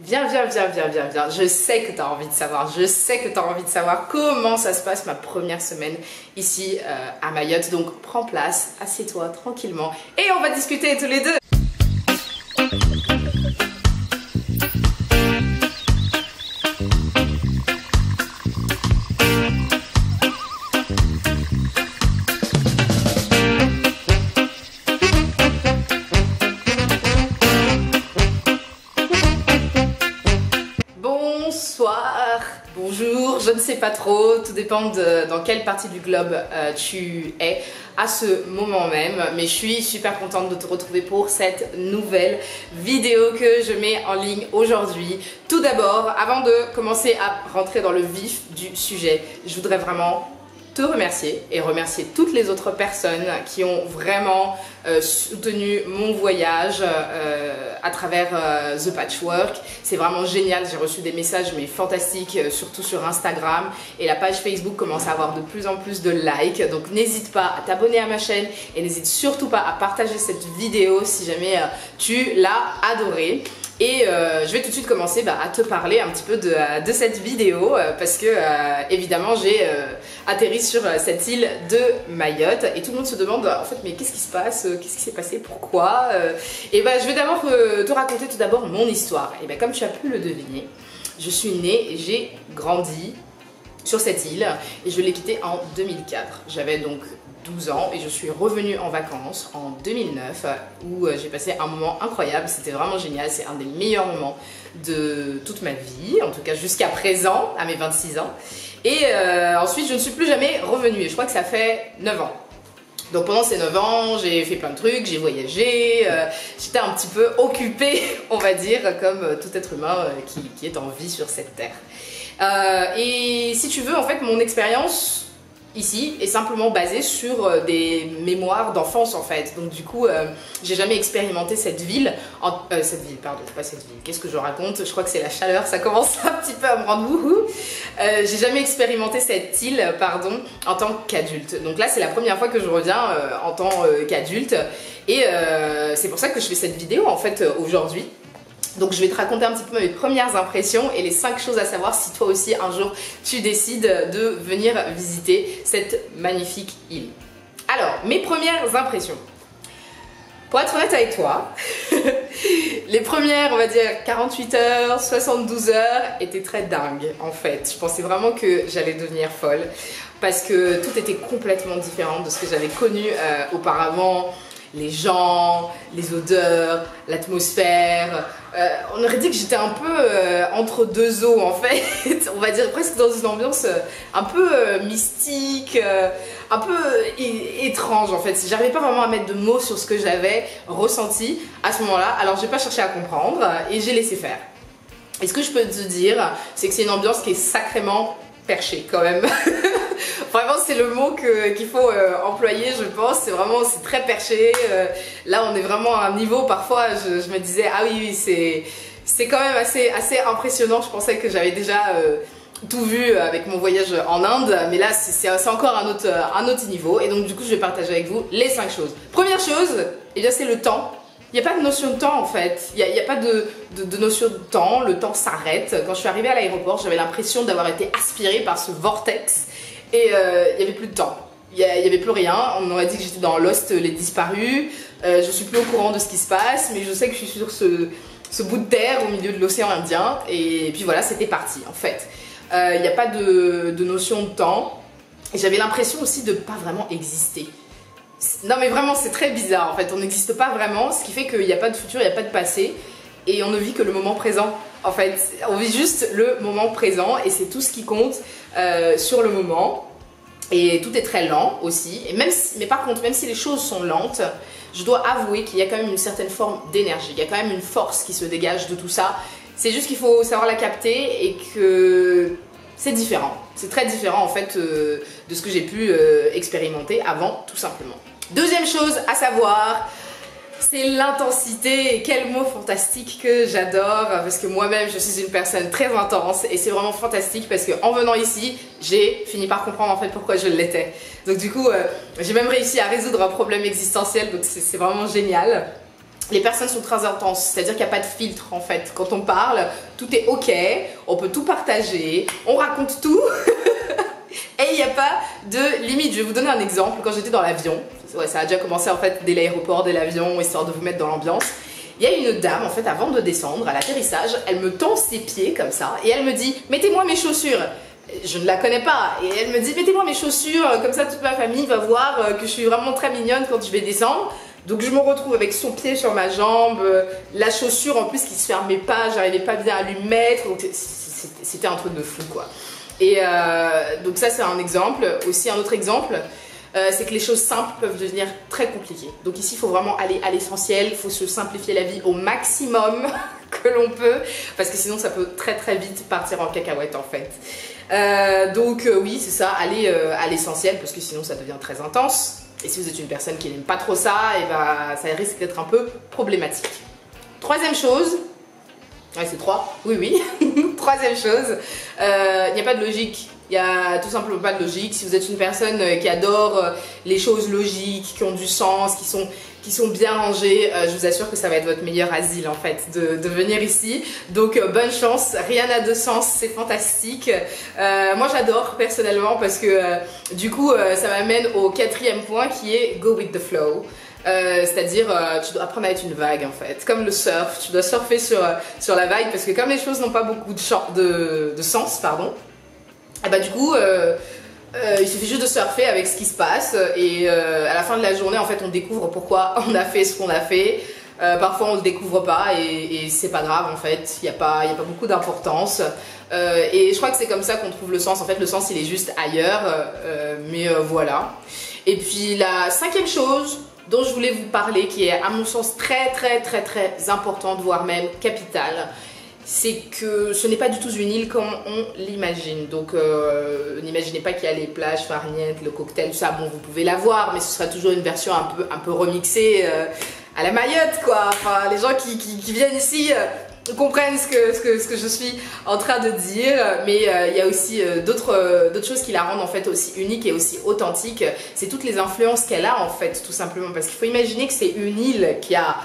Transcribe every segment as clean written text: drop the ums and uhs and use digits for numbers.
Viens. Je sais que tu as envie de savoir. Je sais que tu as envie de savoir comment ça se passe ma première semaine ici à Mayotte. Donc prends place, assieds-toi tranquillement et on va discuter tous les deux. Bonsoir, bonjour, je ne sais pas trop, tout dépend de dans quelle partie du globe tu es à ce moment même, mais je suis super contente de te retrouver pour cette nouvelle vidéo que je mets en ligne aujourd'hui. Tout d'abord, avant de commencer à rentrer dans le vif du sujet, je voudrais vraiment te remercier et remercier toutes les autres personnes qui ont vraiment soutenu mon voyage à travers The Patchwork. C'est vraiment génial, j'ai reçu des messages mais fantastiques, surtout sur Instagram, et la page Facebook commence à avoir de plus en plus de likes, donc n'hésite pas à t'abonner à ma chaîne et n'hésite surtout pas à partager cette vidéo si jamais tu l'as adorée. Et je vais tout de suite commencer à te parler un petit peu de cette vidéo parce que évidemment j'ai atterri sur cette île de Mayotte et tout le monde se demande en fait mais qu'est-ce qui se passe, qu'est-ce qui s'est passé, pourquoi et je vais d'abord te raconter tout d'abord mon histoire. Et comme tu as pu le deviner, je suis née et j'ai grandi sur cette île et je l'ai quittée en 2004. J'avais donc 12 ans et je suis revenue en vacances en 2009 où j'ai passé un moment incroyable, c'était vraiment génial, c'est un des meilleurs moments de toute ma vie, en tout cas jusqu'à présent, à mes 26 ans. Et ensuite je ne suis plus jamais revenue et je crois que ça fait 9 ans. Donc pendant ces 9 ans, j'ai fait plein de trucs, j'ai voyagé, j'étais un petit peu occupée, on va dire, comme tout être humain qui est en vie sur cette terre. Et si tu veux, en fait, mon expérience ici est simplement basée sur des mémoires d'enfance en fait. Donc du coup, j'ai jamais expérimenté cette ville, qu'est-ce que je raconte? Je crois que c'est la chaleur, ça commence un petit peu à me rendre wouhou. J'ai jamais expérimenté cette île, pardon, en tant qu'adulte. Donc là, c'est la première fois que je reviens en tant qu'adulte. Et c'est pour ça que je fais cette vidéo en fait aujourd'hui. Donc je vais te raconter un petit peu mes premières impressions et les 5 choses à savoir si toi aussi un jour tu décides de venir visiter cette magnifique île. Alors, mes premières impressions. Pour être honnête avec toi, les premières, on va dire 48 heures, 72 heures étaient très dingues en fait. Je pensais vraiment que j'allais devenir folle parce que tout était complètement différent de ce que j'avais connu auparavant. Les gens, les odeurs, l'atmosphère. On aurait dit que j'étais un peu entre deux eaux en fait. On va dire presque dans une ambiance un peu mystique, un peu étrange en fait. J'arrivais pas vraiment à mettre de mots sur ce que j'avais ressenti à ce moment-là. Alors j'ai pas cherché à comprendre et j'ai laissé faire. Et ce que je peux te dire, c'est que c'est une ambiance qui est sacrément perchée quand même. Vraiment c'est le mot qu'il faut employer, je pense. C'est très perché. Là on est vraiment à un niveau, parfois je me disais ah oui c'est quand même assez impressionnant. Je pensais que j'avais déjà tout vu avec mon voyage en Inde, mais là c'est encore un autre niveau. Et donc du coup je vais partager avec vous les 5 choses. Première chose, eh bien c'est le temps. Il n'y a pas de notion de temps en fait, il n'y a pas de notion de temps, le temps s'arrête. Quand je suis arrivée à l'aéroport, j'avais l'impression d'avoir été aspirée par ce vortex et il n'y avait plus de temps, il n'y avait plus rien. On m'aurait dit que j'étais dans Lost les disparus, je suis plus au courant de ce qui se passe, mais je sais que je suis sur ce bout de terre au milieu de l'océan Indien et puis voilà, c'était parti en fait. Il n'y a pas de notion de temps et j'avais l'impression aussi de ne pas vraiment exister. Non mais vraiment c'est très bizarre en fait, on n'existe pas vraiment, ce qui fait qu'il n'y a pas de futur, il n'y a pas de passé et on ne vit que le moment présent en fait, on vit juste le moment présent et c'est tout ce qui compte sur le moment et tout est très lent aussi. Et mais par contre même si les choses sont lentes, je dois avouer qu'il y a quand même une certaine forme d'énergie, il y a quand même une force qui se dégage de tout ça, c'est juste qu'il faut savoir la capter et que c'est différent, c'est très différent en fait de ce que j'ai pu expérimenter avant tout simplement. Deuxième chose à savoir, c'est l'intensité. Et quel mot fantastique que j'adore parce que moi-même je suis une personne très intense et c'est vraiment fantastique parce qu'en venant ici, j'ai fini par comprendre en fait pourquoi je l'étais. Donc du coup, j'ai même réussi à résoudre un problème existentiel, donc c'est vraiment génial. les personnes sont très intenses, c'est-à-dire qu'il n'y a pas de filtre en fait. Quand on parle, tout est ok, on peut tout partager, on raconte tout et il n'y a pas de limite. Je vais vous donner un exemple. Quand j'étais dans l'avion, ouais, ça a déjà commencé en fait dès l'aéroport, dès l'avion, histoire de vous mettre dans l'ambiance. Il y a une dame en fait avant de descendre à l'atterrissage, elle me tend ses pieds comme ça et elle me dit mettez-moi mes chaussures. Je ne la connais pas et elle me dit mettez-moi mes chaussures, comme ça toute ma famille va voir que je suis vraiment très mignonne quand je vais descendre. Donc je me retrouve avec son pied sur ma jambe, la chaussure en plus qui se fermait pas, j'arrivais pas bien à lui mettre, donc c'était un truc de fou quoi. Et donc ça c'est un exemple. Aussi un autre exemple, c'est que les choses simples peuvent devenir très compliquées. Donc ici il faut vraiment aller à l'essentiel, il faut se simplifier la vie au maximum que l'on peut, parce que sinon ça peut très très vite partir en cacahuète en fait. Oui c'est ça, aller à l'essentiel parce que sinon ça devient très intense. Et si vous êtes une personne qui n'aime pas trop ça, et bah, ça risque d'être un peu problématique. Troisième chose, ouais c'est 3, oui. Troisième chose, il n'y a pas de logique. Il n'y a tout simplement pas de logique. Si vous êtes une personne qui adore les choses logiques, qui ont du sens, qui sont bien rangées, je vous assure que ça va être votre meilleur asile en fait de venir ici. Donc bonne chance, rien n'a de sens, c'est fantastique. Moi j'adore personnellement parce que du coup ça m'amène au quatrième point qui est go with the flow. C'est-à-dire tu dois apprendre à être une vague en fait, comme le surf, tu dois surfer sur la vague parce que comme les choses n'ont pas beaucoup de sens, pardon, et bah du coup il suffit juste de surfer avec ce qui se passe et à la fin de la journée en fait on découvre pourquoi on a fait ce qu'on a fait. Parfois on le découvre pas et c'est pas grave en fait, il n'y a pas beaucoup d'importance et je crois que c'est comme ça qu'on trouve le sens. En fait le sens il est juste ailleurs, mais voilà. Et puis la cinquième chose dont je voulais vous parler, qui est à mon sens très importante, voire même capitale, c'est que ce n'est pas du tout une île comme on l'imagine. Donc n'imaginez pas qu'il y a les plages farnientes, le cocktail, tout ça, bon vous pouvez l'avoir, mais ce sera toujours une version un peu remixée à la Mayotte quoi. Enfin les gens qui viennent ici comprennent ce que je suis en train de dire, mais il y a aussi d'autres choses qui la rendent en fait aussi unique et aussi authentique. C'est toutes les influences qu'elle a en fait, tout simplement, parce qu'il faut imaginer que c'est une île qui a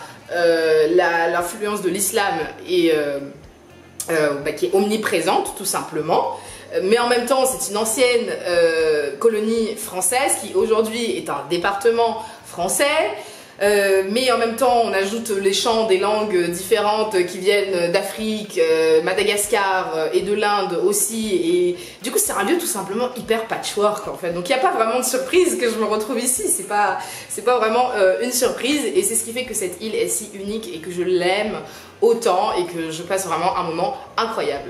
l'influence de l'islam et qui est omniprésente tout simplement, mais en même temps c'est une ancienne colonie française qui aujourd'hui est un département français. Mais en même temps on ajoute les chants des langues différentes qui viennent d'Afrique, Madagascar et de l'Inde aussi, et du coup c'est un lieu tout simplement hyper patchwork en fait. Donc il n'y a pas vraiment de surprise que je me retrouve ici, c'est pas vraiment une surprise, et c'est ce qui fait que cette île est si unique et que je l'aime autant et que je passe vraiment un moment incroyable.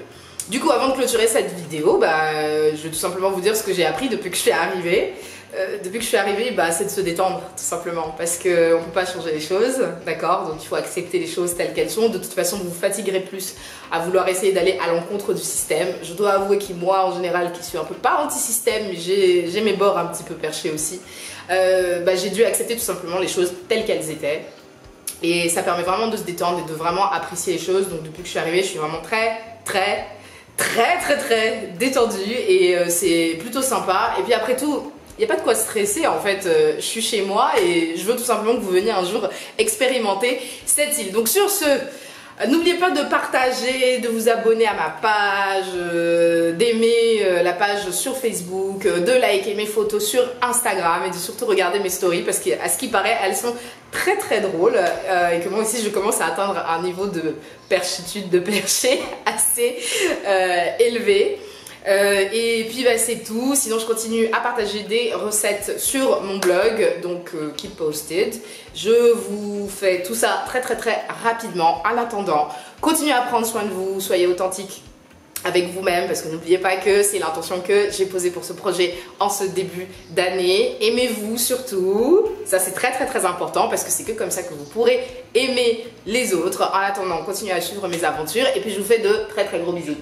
Du coup avant de clôturer cette vidéo, je vais tout simplement vous dire ce que j'ai appris depuis que je suis arrivée. C'est de se détendre tout simplement, parce qu'on ne peut pas changer les choses, d'accord? Donc il faut accepter les choses telles qu'elles sont. De toute façon vous vous fatiguerez plus à vouloir essayer d'aller à l'encontre du système. Je dois avouer que moi en général qui suis un peu pas anti-système, mais j'ai mes bords un petit peu perchés aussi, j'ai dû accepter tout simplement les choses telles qu'elles étaient. Et ça permet vraiment de se détendre et de vraiment apprécier les choses. Donc depuis que je suis arrivée je suis vraiment très détendue et c'est plutôt sympa. Et puis après tout, il n'y a pas de quoi stresser en fait, je suis chez moi et je veux tout simplement que vous veniez un jour expérimenter cette île. Donc sur ce, n'oubliez pas de partager, de vous abonner à ma page, d'aimer la page sur Facebook, de liker mes photos sur Instagram et de surtout regarder mes stories parce qu'à ce qui paraît elles sont très drôles et que moi aussi je commence à atteindre un niveau de perchitude, de perché assez élevé. Et puis c'est tout, sinon je continue à partager des recettes sur mon blog, donc keep posted. Je vous fais tout ça très rapidement. En attendant, continuez à prendre soin de vous, soyez authentique avec vous-même, parce que n'oubliez pas que c'est l'intention que j'ai posée pour ce projet en ce début d'année. Aimez-vous surtout, ça c'est très important, parce que c'est que comme ça que vous pourrez aimer les autres. En attendant, continuez à suivre mes aventures et puis je vous fais de très gros bisous.